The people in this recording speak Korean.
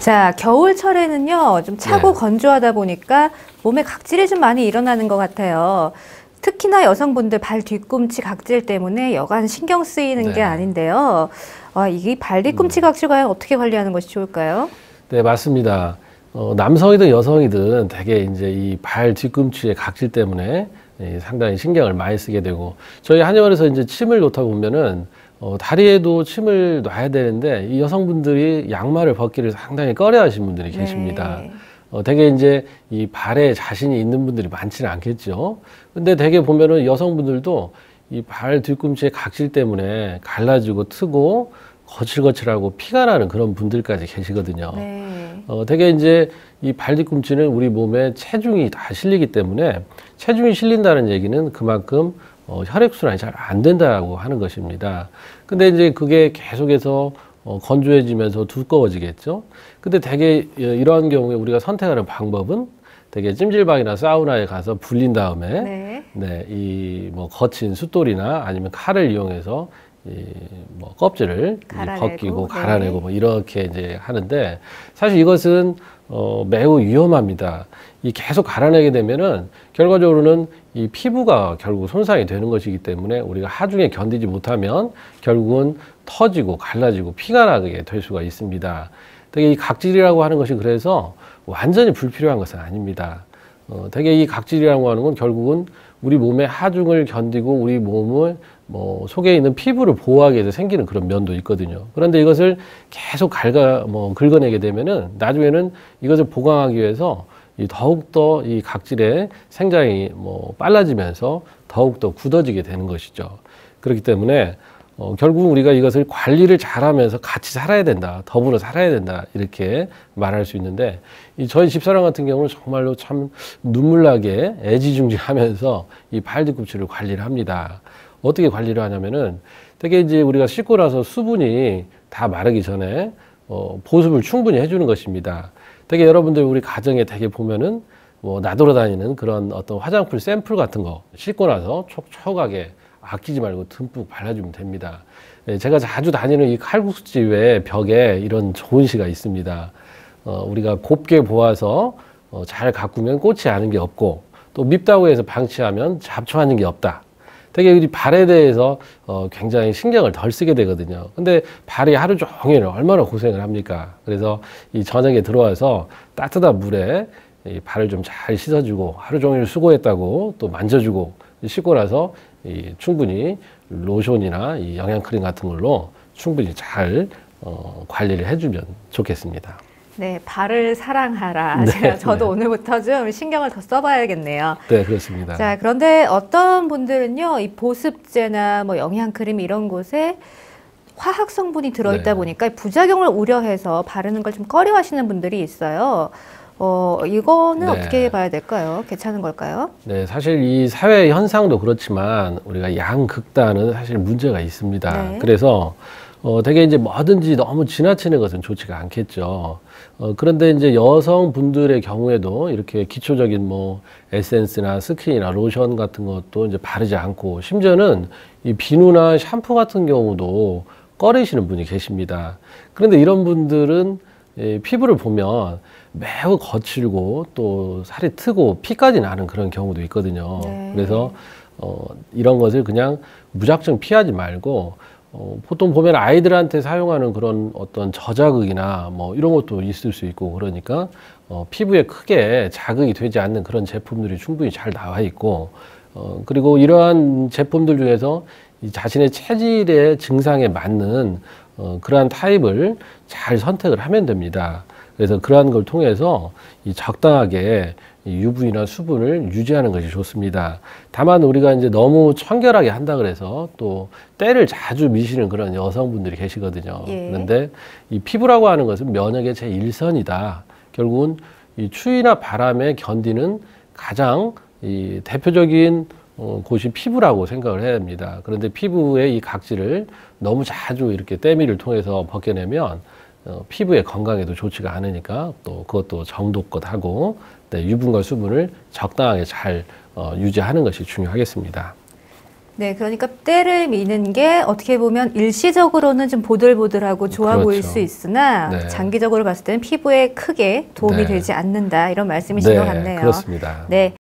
자, 겨울철에는요, 좀 차고 네. 건조하다 보니까 몸에 각질이 좀 많이 일어나는 것 같아요. 특히나 여성분들 발 뒤꿈치 각질 때문에 여간 신경 쓰이는 네. 게 아닌데요. 이게 발 뒤꿈치 각질 과연 어떻게 관리하는 것이 좋을까요? 네, 맞습니다. 남성이든 여성이든 되게 이제 이 발 뒤꿈치의 각질 때문에 상당히 신경을 많이 쓰게 되고, 저희 한의원에서 이제 침을 놓다 보면은 다리에도 침을 놔야 되는데 이 여성분들이 양말을 벗기를 상당히 꺼려하시는 분들이 계십니다. 네. 되게 이제 이 발에 자신이 있는 분들이 많지는 않겠죠. 근데 되게 보면은 여성분들도 이 발 뒤꿈치의 각질 때문에 갈라지고 트고 거칠거칠하고 피가 나는 그런 분들까지 계시거든요. 네. 되게 이제 이 발 뒤꿈치는 우리 몸에 체중이 다 실리기 때문에, 체중이 실린다는 얘기는 그만큼 혈액순환이 잘 안 된다고 하는 것입니다. 근데 이제 그게 계속해서 건조해지면서 두꺼워지겠죠. 근데 되게 이러한 경우에 우리가 선택하는 방법은 되게 찜질방이나 사우나에 가서 불린 다음에 이 뭐 거친 숫돌이나 아니면 칼을 이용해서 뭐 껍질을 벗기고 갈아내고 뭐 이렇게 이제 하는데, 사실 이것은 매우 위험합니다. 이 계속 갈아내게 되면은 결과적으로는 이 피부가 결국 손상이 되는 것이기 때문에 우리가 하중에 견디지 못하면 결국은 터지고 갈라지고 피가 나게 될 수가 있습니다. 되게 이 각질이라고 하는 것이 그래서 완전히 불필요한 것은 아닙니다. 되게 이 각질이라고 하는 건 결국은 우리 몸의 하중을 견디고 우리 몸을 뭐 속에 있는 피부를 보호하기 위해서 생기는 그런 면도 있거든요. 그런데 이것을 계속 긁어내게 되면은 나중에는 이것을 보강하기 위해서 더욱더 이 각질의 생장이 빨라지면서 더욱더 굳어지게 되는 것이죠. 그렇기 때문에 결국 우리가 이것을 관리를 잘하면서 같이 살아야 된다, 더불어 살아야 된다, 이렇게 말할 수 있는데, 저희 집사람 같은 경우는 정말로 참 눈물나게 애지중지하면서 이 발 뒤꿈치를 관리를 합니다. 어떻게 관리를 하냐면은 되게 이제 우리가 씻고 나서 수분이 다 마르기 전에 보습을 충분히 해주는 것입니다. 되게 여러분들 우리 가정에 되게 보면은 나돌아다니는 그런 어떤 화장품 샘플 같은 거 씻고 나서 촉촉하게 아끼지 말고 듬뿍 발라주면 됩니다. 제가 자주 다니는 이 칼국수집의 벽에 이런 좋은 시가 있습니다. 우리가 곱게 보아서 잘 가꾸면 꽂지 않은 게 없고, 또 밉다고 해서 방치하면 잡초하는 게 없다. 되게 우리 발에 대해서 굉장히 신경을 덜 쓰게 되거든요. 근데 발이 하루 종일 얼마나 고생을 합니까? 그래서 이 저녁에 들어와서 따뜻한 물에 이 발을 좀 잘 씻어주고, 하루 종일 수고했다고 또 만져주고, 씻고 나서 충분히 로션이나 이 영양크림 같은 걸로 충분히 잘 관리를 해주면 좋겠습니다. 네, 발을 사랑하라. 저도 오늘부터 좀 신경을 더 써봐야겠네요. 네, 그렇습니다. 자, 그런데 어떤 분들은요, 이 보습제나 뭐 영양크림 이런 곳에 화학 성분이 들어있다 보니까 부작용을 우려해서 바르는 걸 좀 꺼려하시는 분들이 있어요. 이거는 어떻게 봐야 될까요? 괜찮은 걸까요? 네, 사실 이 사회 현상도 그렇지만 우리가 양극단은 사실 문제가 있습니다. 그래서 되게 이제 뭐든지 너무 지나치는 것은 좋지가 않겠죠. 그런데 이제 여성분들의 경우에도 이렇게 기초적인 에센스나 스킨이나 로션 같은 것도 이제 바르지 않고, 심지어는 이 비누나 샴푸 같은 경우도 꺼리시는 분이 계십니다. 그런데 이런 분들은 피부를 보면 매우 거칠고 또 살이 트고 피까지 나는 그런 경우도 있거든요. 그래서 이런 것을 그냥 무작정 피하지 말고, 보통 보면 아이들한테 사용하는 그런 어떤 저자극이나 이런 것도 있을 수 있고, 그러니까 피부에 크게 자극이 되지 않는 그런 제품들이 충분히 잘 나와 있고, 그리고 이러한 제품들 중에서 이 자신의 체질의 증상에 맞는 그러한 타입을 잘 선택을 하면 됩니다. 그래서 그러한 걸 통해서 이 적당하게 유분이나 수분을 유지하는 것이 좋습니다. 다만 우리가 이제 너무 청결하게 한다 그래서 또 때를 자주 미시는 그런 여성분들이 계시거든요. 그런데 이 피부라고 하는 것은 면역의 제1선이다. 결국은 이 추위나 바람에 견디는 가장 이 대표적인 곳이 피부라고 생각을 해야 됩니다. 그런데 피부의 이 각질을 너무 자주 이렇게 때밀을 통해서 벗겨내면 피부의 건강에도 좋지가 않으니까 또 그것도 정도껏 하고, 유분과 수분을 적당하게 잘 유지하는 것이 중요하겠습니다. 네, 그러니까 때를 미는 게 어떻게 보면 일시적으로는 좀 보들보들하고 좋아 그렇죠. 보일 수 있으나 네. 장기적으로 봤을 때는 피부에 크게 도움이 네. 되지 않는다 이런 말씀이신 것 같네요. 그렇습니다. 네.